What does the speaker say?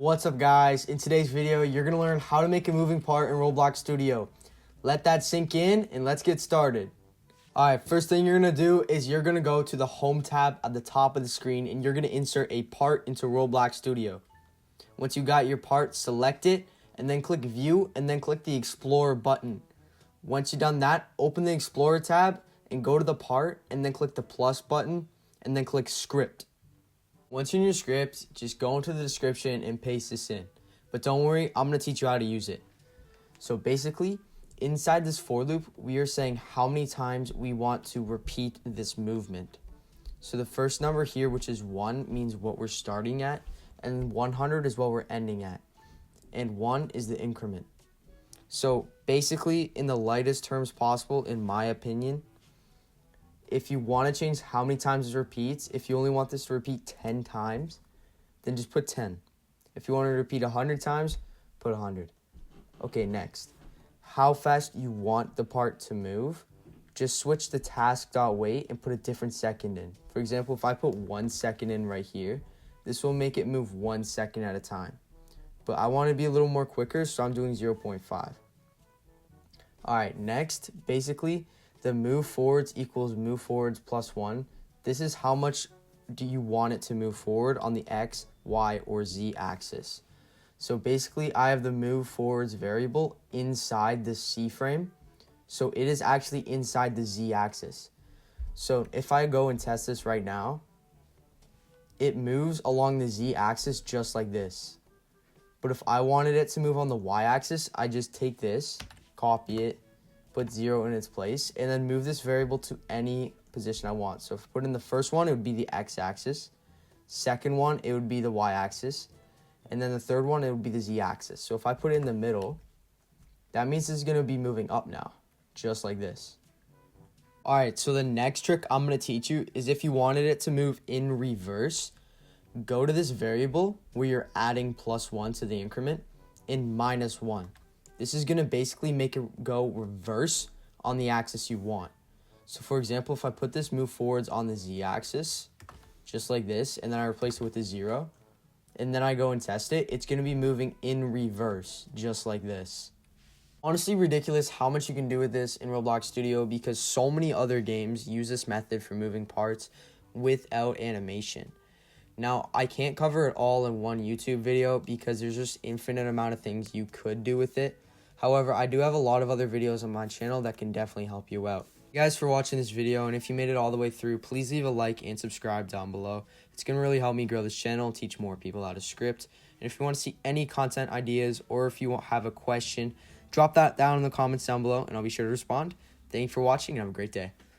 What's up guys? In today's video, you're going to learn how to make a moving part in Roblox Studio. Let that sink in and let's get started. Alright, first thing you're going to do is you're going to go to the Home tab at the top of the screen and you're going to insert a part into Roblox Studio. Once you got your part, select it and then click View and then click the Explorer button. Once you've done that, open the Explorer tab and go to the part and then click the plus button and then click Script. Once you're in your script, just go into the description and paste this in. But don't worry, I'm going to teach you how to use it. So basically, inside this for loop, we are saying how many times we want to repeat this movement. So the first number here, which is 1, means what we're starting at, and 100 is what we're ending at. And 1 is the increment. So basically, in the lightest terms possible, in my opinion, if you want to change how many times it repeats, if you only want this to repeat 10 times, then just put 10. If you want to repeat 100 times, put 100. Okay, next. How fast you want the part to move, just switch the task.wait and put a different second in. For example, if I put 1 second in right here, this will make it move 1 second at a time. But I want to be a little more quicker, so I'm doing 0.5. Alright, next, basically, the moveForwards equals moveForwards plus 1. This is how much do you want it to move forward on the X, Y, or Z axis. So basically, I have the moveForwards variable inside the CFrame. So it is actually inside the Z axis. So if I go and test this right now, it moves along the Z axis just like this. But if I wanted it to move on the Y axis, I just take this, copy it, put 0 in its place, and then move this variable to any position I want. So if I put in the first one, it would be the x-axis. Second one, it would be the y-axis. And then the third one, it would be the z-axis. So if I put it in the middle, that means this is going to be moving up now, just like this. Alright, so the next trick I'm going to teach you is if you wanted it to move in reverse, go to this variable where you're adding +1 to the increment and -1. This is going to basically make it go reverse on the axis you want. So for example, if I put this moveForwards on the z-axis, just like this, and then I replace it with a 0, and then I go and test it, it's going to be moving in reverse, just like this. Honestly ridiculous how much you can do with this in Roblox Studio because so many other games use this method for moving parts without animation. Now, I can't cover it all in one YouTube video because there's just infinite amount of things you could do with it. However, I do have a lot of other videos on my channel that can definitely help you out. Thank you guys for watching this video, and if you made it all the way through, please leave a like and subscribe down below. It's going to really help me grow this channel and teach more people how to script. And if you want to see any content ideas or if you have a question, drop that down in the comments down below and I'll be sure to respond. Thank you for watching and have a great day.